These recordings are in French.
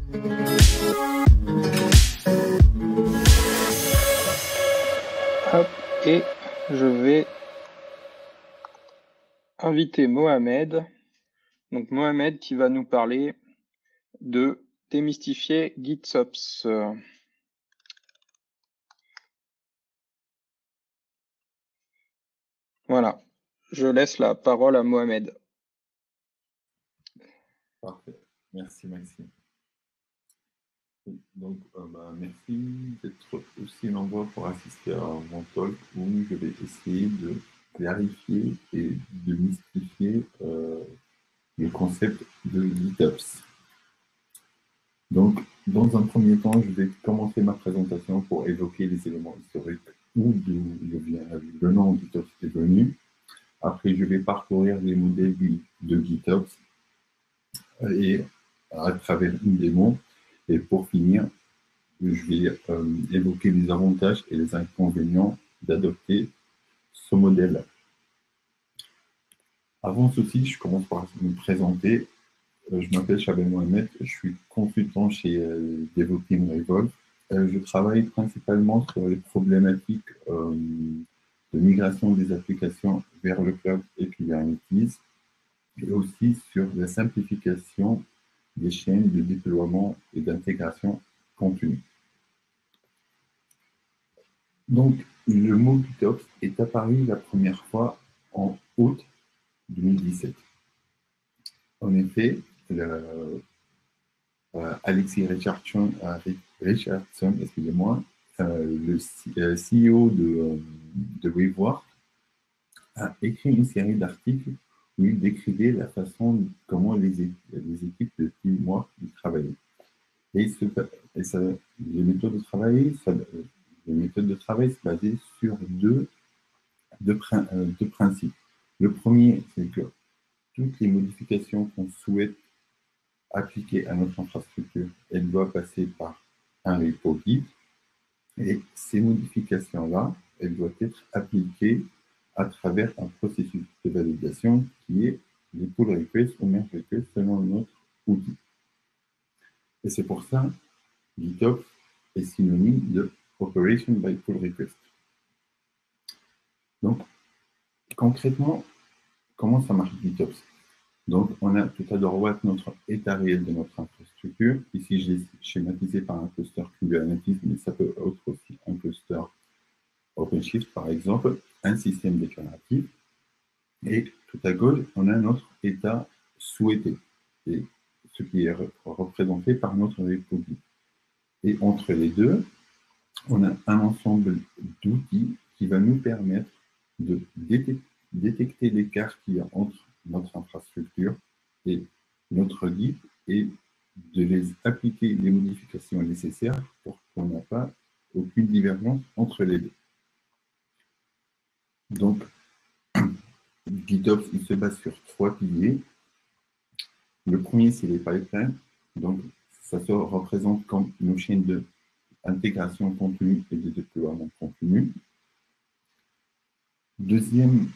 Hop, et je vais inviter Mohamed. Donc Mohamed qui va nous parler de démystifier GitOps. Voilà, je laisse la parole à Mohamed. Parfait, merci Maxime. Donc, merci d'être aussi nombreux pour assister à mon talk où je vais essayer de clarifier et de mystifier le concept de GitOps. Donc, dans un premier temps, je vais commencer ma présentation pour évoquer les éléments historiques ou d'où le nom GitOps est venu. Après, je vais parcourir les modèles de GitOps et à travers une démo. Et pour finir, je vais évoquer les avantages et les inconvénients d'adopter ce modèle. Avant ceci, je commence par me présenter. Je m'appelle Chabel Mohamed, je suis consultant chez Devoteam Revolve. Je travaille principalement sur les problématiques de migration des applications vers le cloud et Kubernetes, et aussi sur la simplification des chaînes de déploiement et d'intégration continue. Donc, le mot GitOps est apparu la première fois en août 2017. En effet, Alexis Richardson, excusez-moi, le CEO de Weaveworks, a écrit une série d'articles où il décrivait la façon comment les équipes de Teamwork travaillaient. Et les méthodes de travail se basaient sur deux principes. Le premier, c'est que toutes les modifications qu'on souhaite appliquer à notre infrastructure, elles doivent passer par un repo Git. Et ces modifications-là, elles doivent être appliquées à travers un processus de validation qui est les pull requests ou merge requests selon notre outil. Et c'est pour ça que GitOps est synonyme de Operation by Pull Request. Donc, concrètement, comment ça marche GitOps? Donc, on a tout à droite notre état réel de notre infrastructure. Ici, je l'ai schématisé par un cluster Kubernetes, mais ça peut être aussi un cluster OpenShift, par exemple, un système déclaratif. Et tout à gauche, on a notre état souhaité, et ce qui est représenté par notre repo Git. Et entre les deux, on a un ensemble d'outils qui va nous permettre de détecter l'écart qu'il y a entre notre infrastructure et notre Git et de les appliquer les modifications nécessaires pour qu'on n'ait pas aucune divergence entre les deux. Donc, GitOps, il se base sur 3 piliers. Le premier, c'est les pipelines. Donc, ça se représente comme nos chaînes d'intégration continue et de déploiement continu. Deuxième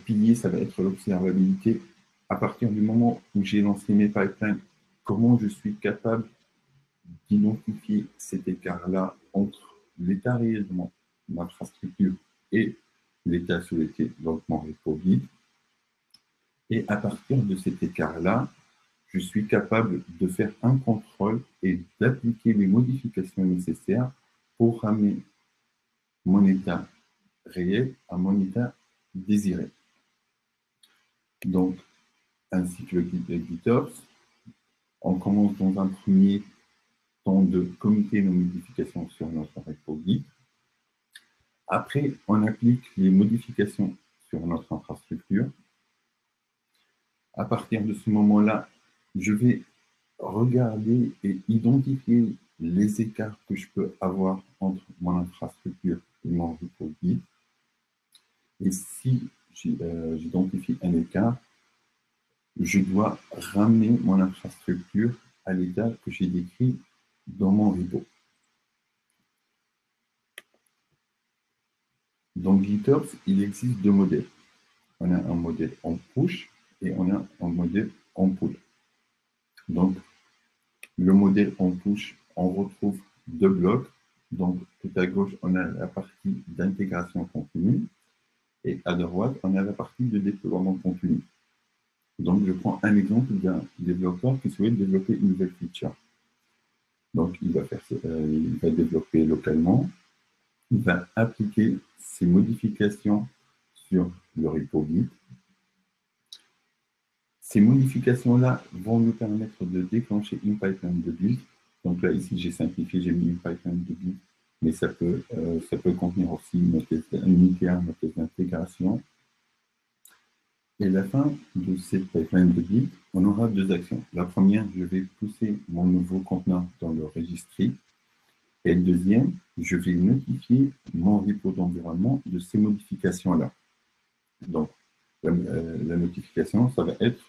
pilier, ça va être l'observabilité. À partir du moment où j'ai lancé mes pipelines, comment je suis capable d'identifier cet écart-là entre l'état réel de mon infrastructure et l'état souhaité, donc mon repo Git. Et à partir de cet écart-là, je suis capable de faire un contrôle et d'appliquer les modifications nécessaires pour ramener mon état réel à mon état désiré. Donc, un cycle GitOps, on commence dans un premier temps de committer nos modifications sur notre repo Git. Après, on applique les modifications sur notre infrastructure. À partir de ce moment-là, je vais regarder et identifier les écarts que je peux avoir entre mon infrastructure et mon repo Git. Et si j'identifie un écart, je dois ramener mon infrastructure à l'état que j'ai décrit dans mon repo. Dans GitOps, il existe deux modèles. On a un modèle en push et on a un modèle en pull. Donc, le modèle en push, on retrouve deux blocs. Donc, tout à gauche, on a la partie d'intégration continue et à droite, on a la partie de déploiement continu. Donc, je prends un exemple d'un développeur qui souhaite développer une nouvelle feature. Donc, il va développer localement, il va appliquer ses modifications sur le repo Git. Ces modifications-là vont nous permettre de déclencher une pipeline de build. Donc là, ici, j'ai simplifié, j'ai mis une pipeline de build, mais ça peut contenir aussi une thèse d'intégration. Et à la fin de cette pipeline de build, on aura deux actions. La première, je vais pousser mon nouveau conteneur dans le registry. Et le deuxième, je vais notifier mon repo d'environnement de ces modifications-là. Donc, la notification, ça va être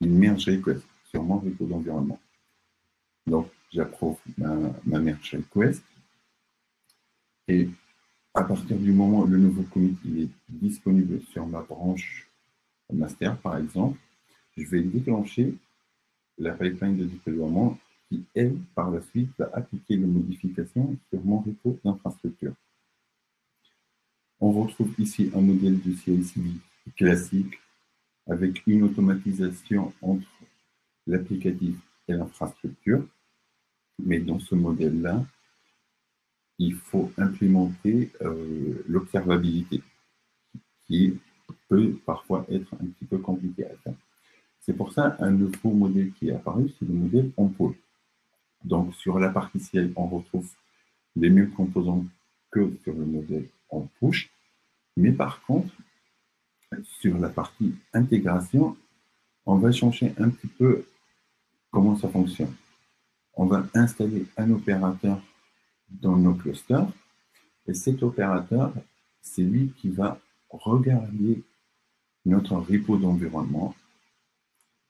une merge request sur mon repo d'environnement. Donc, j'approuve ma merge request. Et à partir du moment où le nouveau commit il est disponible sur ma branche master, par exemple, je vais déclencher la pipeline de déploiement qui, elle, par la suite, va appliquer les modifications sur mon repo d'infrastructure. On retrouve ici un modèle de CI/CD classique avec une automatisation entre l'applicatif et l'infrastructure. Mais dans ce modèle-là, il faut implémenter l'observabilité, qui peut parfois être un petit peu compliqué à faire. C'est pour ça un nouveau modèle qui est apparu, c'est le modèle en pôle. Donc sur la partie CI, on retrouve les mêmes composants que sur le modèle en push, mais par contre, sur la partie intégration, on va changer un petit peu comment ça fonctionne. On va installer un opérateur dans nos clusters, et cet opérateur, c'est lui qui va regarder notre repo d'environnement.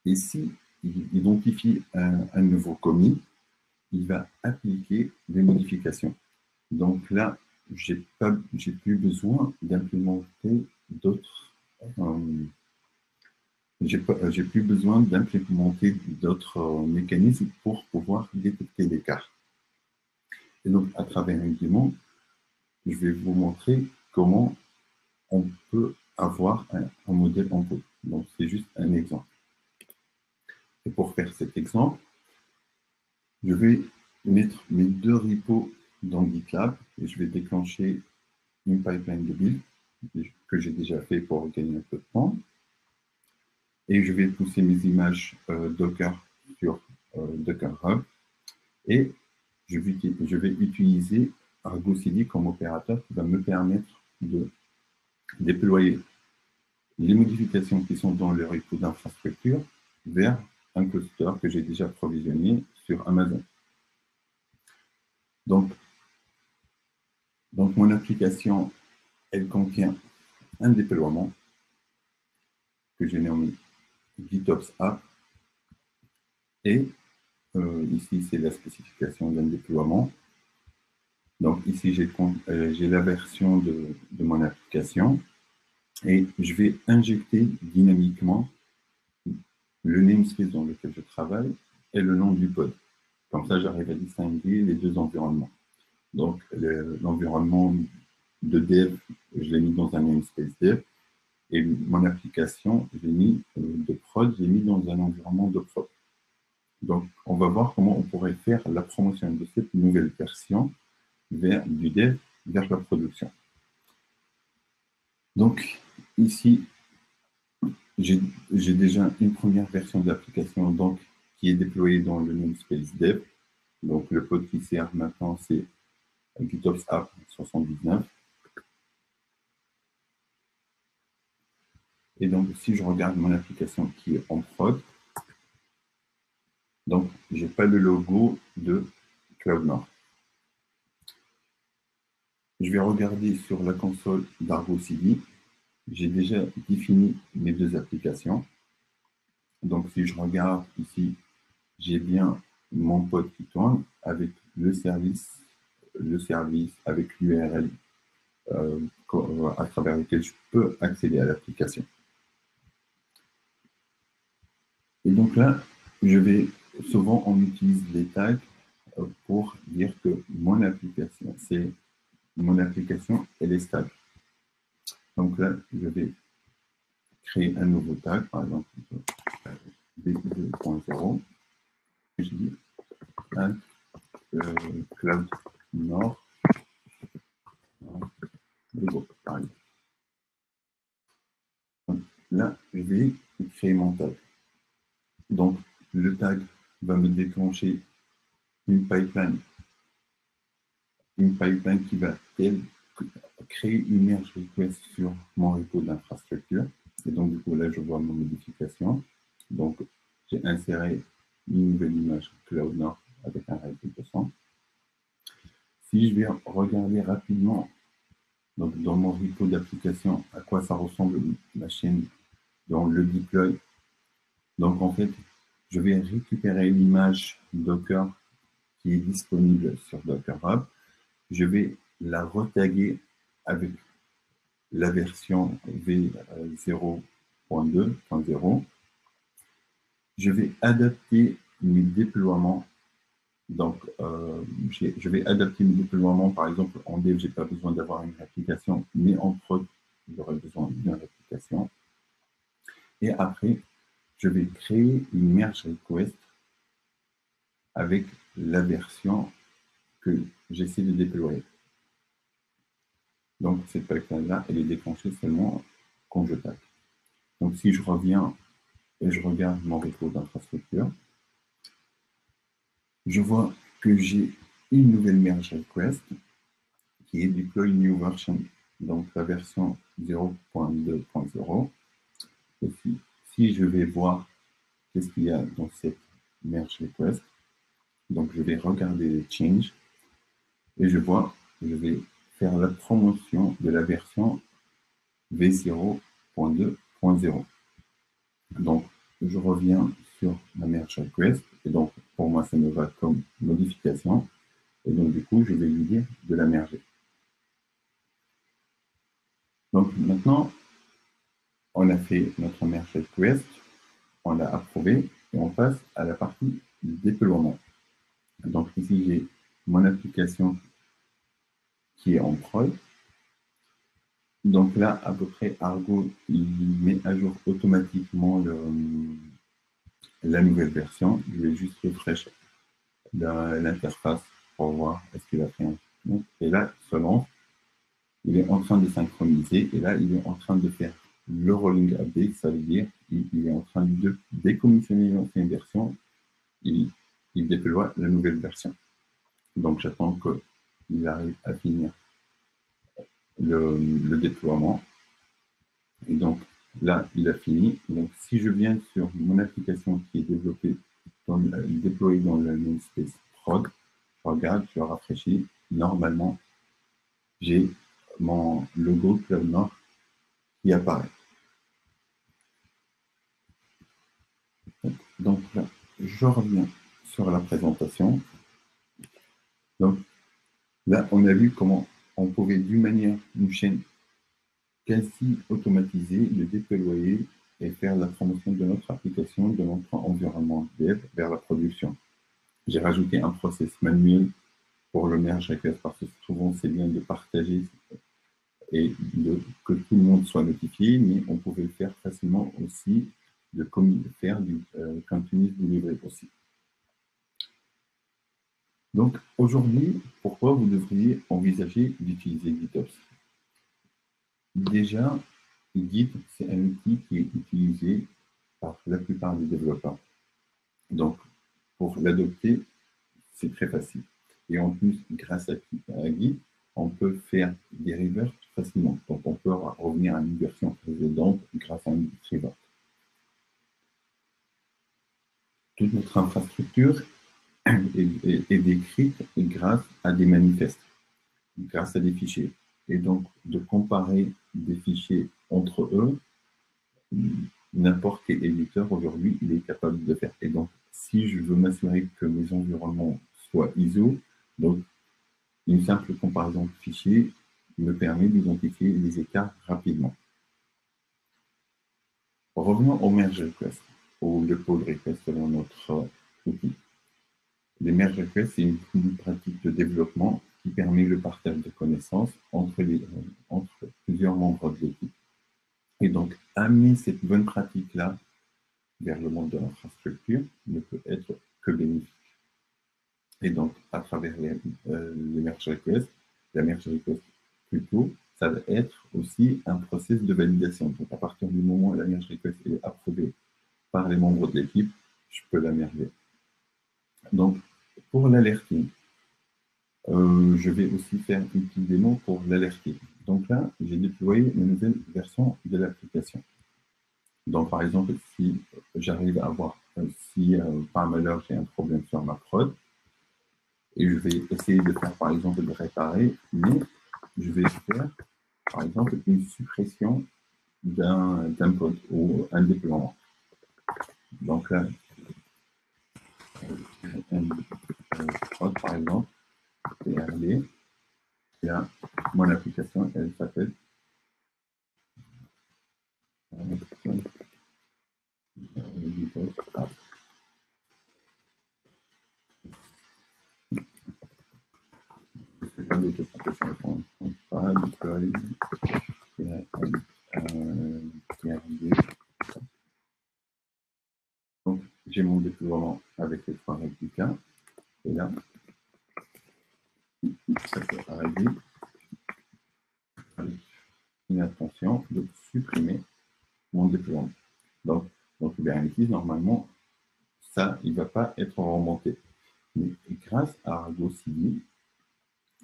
Et s'il identifie un nouveau commit, il va appliquer des modifications. Donc là, j'ai plus besoin d'implémenter d'autres. J'ai plus besoin d'implémenter d'autres mécanismes pour pouvoir détecter l'écart. Et donc, à travers un démon, je vais vous montrer comment on peut avoir un modèle en pôle. Donc, c'est juste un exemple. Et pour faire cet exemple, je vais mettre mes deux repos dans GitLab et je vais déclencher une pipeline de build que j'ai déjà fait pour gagner un peu de temps. Et je vais pousser mes images Docker sur Docker Hub. Et je vais utiliser Argo CD comme opérateur qui va me permettre de déployer les modifications qui sont dans le repo d'infrastructure vers un cluster que j'ai déjà provisionné sur Amazon. Donc mon application, elle contient un déploiement que j'ai nommé GitOps App. Et ici, c'est la spécification d'un déploiement. Donc ici, j'ai la version de mon application. Et je vais injecter dynamiquement le namespace dans lequel je travaille et le nom du pod. Comme ça, j'arrive à distinguer les deux environnements. Donc, l'environnement de dev, je l'ai mis dans un namespace dev. Et mon application, j'ai mis de prod, j'ai mis dans un environnement de prod. Donc, on va voir comment on pourrait faire la promotion de cette nouvelle version du dev vers la production. Donc, ici, j'ai déjà une première version de l'application qui est déployée dans le namespace dev. Donc, le pod qui sert maintenant, c'est GitOps App 79. Et donc, si je regarde mon application qui est en prod, donc, je n'ai pas le logo de CloudNorth. Je vais regarder sur la console d'Argo CD. J'ai déjà défini mes deux applications. Donc, si je regarde ici, j'ai bien mon pod qui tourne avec le service avec l'URL à travers lequel je peux accéder à l'application. Et donc là, je vais souvent, on utilise les tags pour dire que mon application, elle est stable. Donc là, je vais créer un nouveau tag, par exemple, B2.0. Je dis tag Cloud Nord, par exemple. Donc, là, je vais créer mon tag. Donc, le tag va me déclencher une pipeline qui va créer une merge request sur mon repo d'infrastructure. Et donc, du coup, là, je vois ma modification. Donc, j'ai inséré une nouvelle image Cloud Nord avec un rate de 200. Si je vais regarder rapidement donc, dans mon repo d'application à quoi ça ressemble la chaîne dans le deploy, donc en fait, je vais récupérer l'image Docker qui est disponible sur Docker Hub. Je vais la retaguer avec la version v0.2.0. Je vais adapter mes déploiements. Donc, je vais adapter mes déploiements. Par exemple, en dev, je n'ai pas besoin d'avoir une application, mais en prod, j'aurai besoin d'une application. Et après, je vais créer une merge request avec la version que j'essaie de déployer. Donc, cette pipeline-là, elle est déclenchée seulement quand je tape. Donc, si je reviens et je regarde mon repo d'infrastructure, je vois que j'ai une nouvelle merge request qui est deploy new version, donc la version 0.2.0. Et si je vais voir qu'est-ce qu'il y a dans cette merge request, donc je vais regarder les changes et je vois que je vais faire la promotion de la version v0.2.0. Donc, je reviens sur ma merge request et donc pour moi ça me va comme modification et donc du coup je vais lui dire de la merger. Donc maintenant on a fait notre merge request, on l'a approuvé et on passe à la partie déploiement. Donc ici j'ai mon application qui est en prod. Donc là à peu près Argo il met à jour automatiquement la nouvelle version. Je vais juste refresh l'interface pour voir est-ce qu'il a fait un truc. Et là, selon, il est en train de synchroniser et là, il est en train de faire le rolling update, ça veut dire qu'il est en train de décommissionner l'ancienne version, il déploie la nouvelle version. Donc, j'attends qu'il arrive à finir le déploiement. Et donc, là, il a fini. Donc, si je viens sur mon application qui est déployée dans le namespace prod, je regarde, je rafraîchis. Normalement, j'ai mon logo Cloud Nord qui apparaît. Donc là, je reviens sur la présentation. Donc là, on a vu comment on pouvait d'une manière, une chaîne quasi automatisée, le déployer et faire la promotion de notre application, de notre environnement dev vers la production. J'ai rajouté un process manuel pour le merge request parce que souvent c'est bien de partager et que tout le monde soit notifié, mais on pouvait le faire facilement aussi, de faire du continuous delivery aussi. Donc aujourd'hui, pourquoi vous devriez envisager d'utiliser GitOps? Déjà, Git, c'est un outil qui est utilisé par la plupart des développeurs. Donc, pour l'adopter, c'est très facile. Et en plus, grâce à Git, on peut faire des reverts facilement. Donc, on peut revenir à une version précédente grâce à un Git revert. Toute notre infrastructure est décrite grâce à des manifestes, grâce à des fichiers. Et donc, de comparer des fichiers entre eux, n'importe quel éditeur aujourd'hui, il est capable de faire. Et donc, si je veux m'assurer que mes environnements soient ISO, donc une simple comparaison de fichiers me permet d'identifier les écarts rapidement. Revenons au merge request, ou le pull request selon notre outil. Les merge requests, c'est une pratique de développement qui permet le partage de connaissances entre plusieurs membres de l'équipe. Et donc, amener cette bonne pratique-là vers le monde de l'infrastructure ne peut être que bénéfique. Et donc, à travers les merge requests, la merge request plutôt, ça va être aussi un process de validation. Donc, à partir du moment où la merge request est approuvée par les membres de l'équipe, je peux la merger. Donc, pour l'alerting, je vais aussi faire une petite démo pour l'alerting. Donc là, j'ai déployé une nouvelle version de l'application. Donc, par exemple, si j'arrive à avoir, si par malheur j'ai un problème sur ma prod, et je vais essayer de faire, par exemple, de réparer, mais je vais faire, par exemple, une suppression d'un pod ou un déploiement. Donc là, un prod, par exemple, PRD, là, mon application, elle s'appelle donc, j'ai mon déploiement avec les 3 réplicas. Et là, ça peut arriver avec une intention de supprimer mon déploiement. Donc, dans Kubernetes, normalement, ça, il ne va pas être remonté. Mais grâce à Argo CD,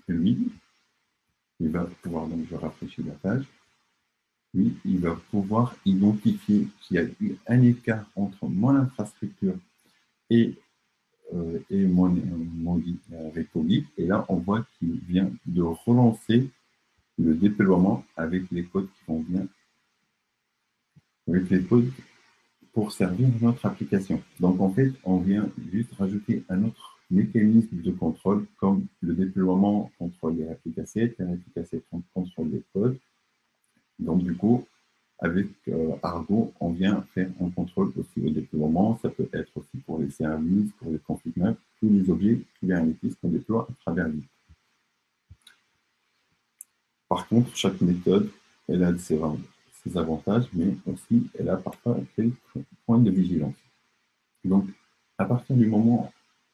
lui, il va pouvoir, donc je rafraîchis la page, lui, il va pouvoir identifier qu'il y a eu un écart entre mon infrastructure et mon repo Git. Et là, on voit qu'il vient de relancer le déploiement avec les codes qui vont bien, avec les codes pour servir notre application. Donc, en fait, on vient juste rajouter un autre mécanisme de contrôle comme le déploiement contrôle les réplicas 7, les réplicas 7 contrôle les codes. Donc, du coup, avec Argo, on vient faire un contrôle aussi au déploiement. Ça peut être aussi pour les services, pour les configs maps, tous les objets Kubernetes qu'on déploie à travers Git. Par contre, chaque méthode, elle a ses avantages, mais aussi elle a parfois quelques points de vigilance. Donc, à partir du moment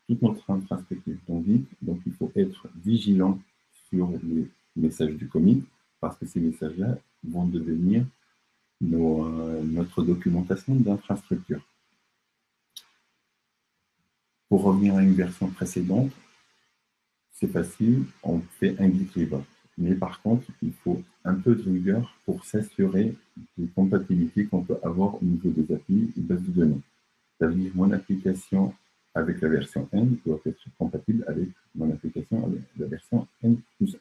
où toute notre infrastructure est Git, donc il faut être vigilant sur les messages du commit, parce que ces messages-là vont devenir notre documentation d'infrastructure. Pour revenir à une version précédente, c'est facile, on fait un git revolt. Mais par contre, il faut un peu de rigueur pour s'assurer des compatibilités qu'on peut avoir au niveau des API et bases de données. C'est-à-dire, mon application avec la version N doit être compatible avec mon application avec la version N+1.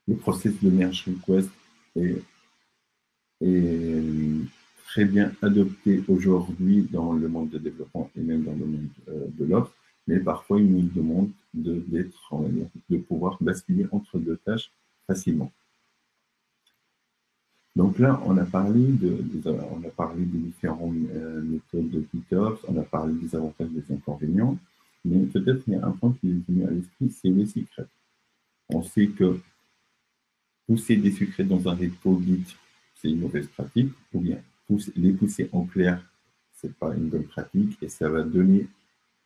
Le process de merge request est très bien adopté aujourd'hui dans le monde de développement et même dans le monde de l'offre, mais parfois il nous demande de pouvoir basculer entre deux tâches facilement. Donc là, on a parlé des différentes méthodes de GitOps, on a parlé des avantages et des inconvénients, mais peut-être il y a un point qui est venu à l'esprit, c'est les secrets. On sait que pousser des secrets dans un repo Git, c'est une mauvaise pratique, ou bien les pousser en clair, ce n'est pas une bonne pratique, et ça va donner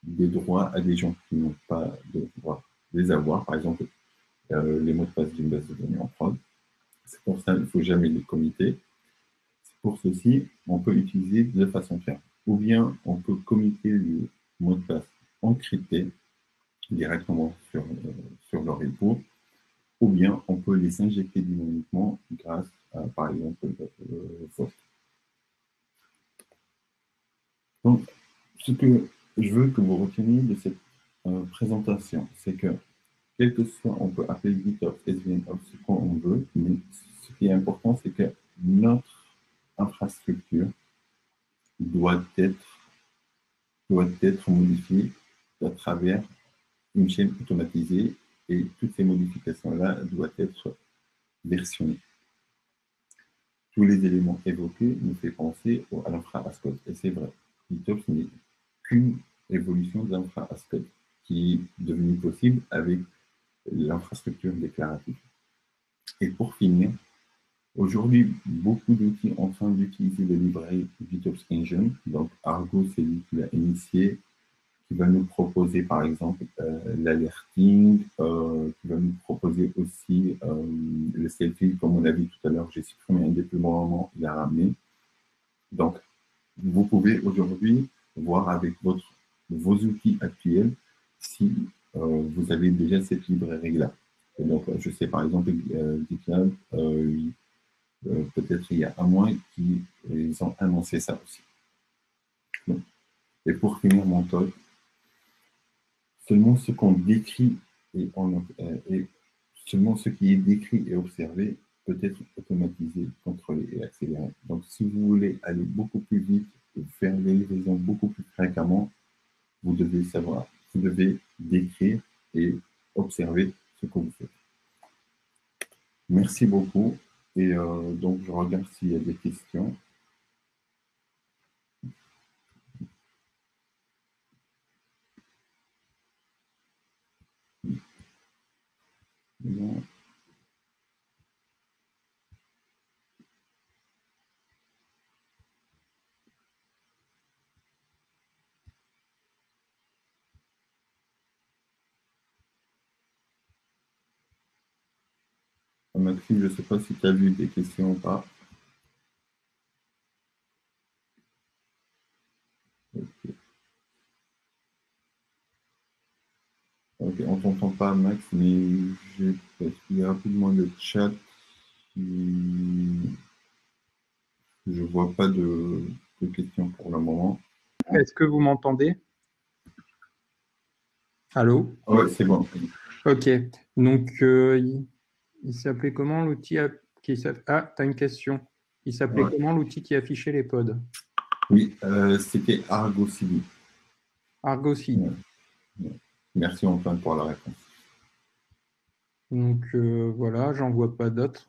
des droits à des gens qui n'ont pas de droit de les avoir, par exemple les mots de passe d'une base de données en prod. C'est pour ça qu'il ne faut jamais les committer. Pour ceci, on peut utiliser deux façons de faire. Ou bien on peut committer le mot de passe encrypté directement sur le repo, ou bien on peut les injecter dynamiquement grâce à, par exemple, Faust. Donc, ce que je veux que vous reteniez de cette présentation, c'est que, quel que soit, on peut appeler GitOps, SVNOps, ce qu'on veut, mais ce qui est important, c'est que notre infrastructure doit être modifiée à travers une chaîne automatisée et toutes ces modifications-là doivent être versionnées. Tous les éléments évoqués nous font penser à l'infra as code. Et c'est vrai, GitOps n'est qu'une évolution d'infra-aspect qui est devenue possible avec l'infrastructure déclarative. Et pour finir, aujourd'hui, beaucoup d'outils sont en train d'utiliser le librairie GitOps Engine. Donc, Argo, c'est lui qui l'a initié, qui va nous proposer, par exemple, l'alerting, qui va nous proposer aussi le selfie, comme on a vu tout à l'heure, j'ai supprimé un déploiement, il a ramené. Donc, vous pouvez aujourd'hui voir avec vos outils actuels si vous avez déjà cette librairie-là. Donc, je sais par exemple, GitLab, peut-être il y a un mois, ils ont annoncé ça aussi. Donc, et pour finir mon talk, seulement ce qu'on décrit et seulement ce qui est décrit et observé peut être automatisé, contrôlé et accéléré. Donc, si vous voulez aller beaucoup plus vite et faire des livraisons beaucoup plus fréquemment, vous devez savoir, vous devez décrire et observer ce que vous faites. Merci beaucoup. Et donc, je regarde s'il y a des questions. Non. Maxime, je ne sais pas si tu as vu des questions ou pas. Okay. Ok, on ne t'entend pas, Max, mais parce qu'il y a rapidement le chat. Je ne vois pas de questions pour le moment. Est-ce que vous m'entendez? Allô? Oui, c'est bon. Ok. Donc, il s'appelait comment l'outil Ah, tu as une question. Il s'appelait comment l'outil qui affichait les pods? Oui, c'était Argo CD. Argo CD. Ouais. Merci Antoine pour la réponse. Donc, voilà, j'en vois pas d'autres.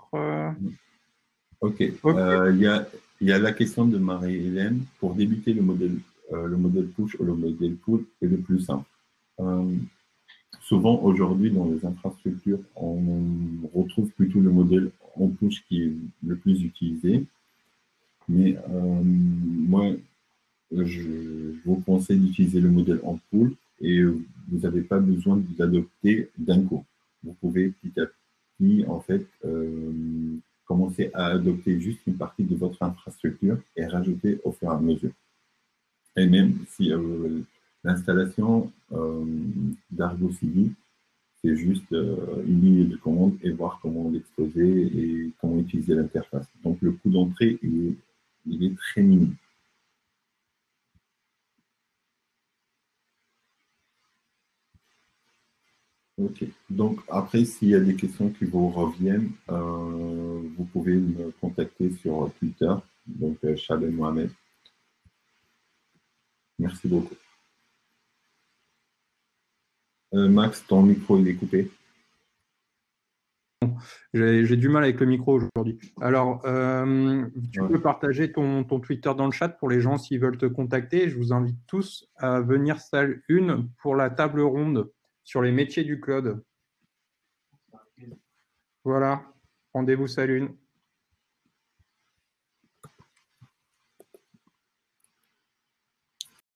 Ok. Il y a la question de Marie-Hélène. Pour débuter le modèle push ou le modèle pull est le plus simple. Souvent, aujourd'hui, dans les infrastructures, on retrouve plutôt le modèle en push qui est le plus utilisé. Mais moi, je vous conseille d'utiliser le modèle en pull et vous n'avez pas besoin d'adopter d'un coup. Vous pouvez petit à petit, en fait, commencer à adopter juste une partie de votre infrastructure et rajouter au fur et à mesure. Et même si l'installation d'Argo CD, c'est juste une ligne de commande et voir comment l'exposer et comment utiliser l'interface. Donc le coût d'entrée, il est très minime. Ok. Donc après, s'il y a des questions qui vous reviennent, vous pouvez me contacter sur Twitter, donc Chabel Mohamed. Merci beaucoup. Max, ton micro, il est coupé. J'ai du mal avec le micro aujourd'hui. Alors, tu peux partager ton Twitter dans le chat pour les gens s'ils veulent te contacter. Je vous invite tous à venir salle 1 pour la table ronde sur les métiers du cloud. Voilà, rendez-vous salle 1.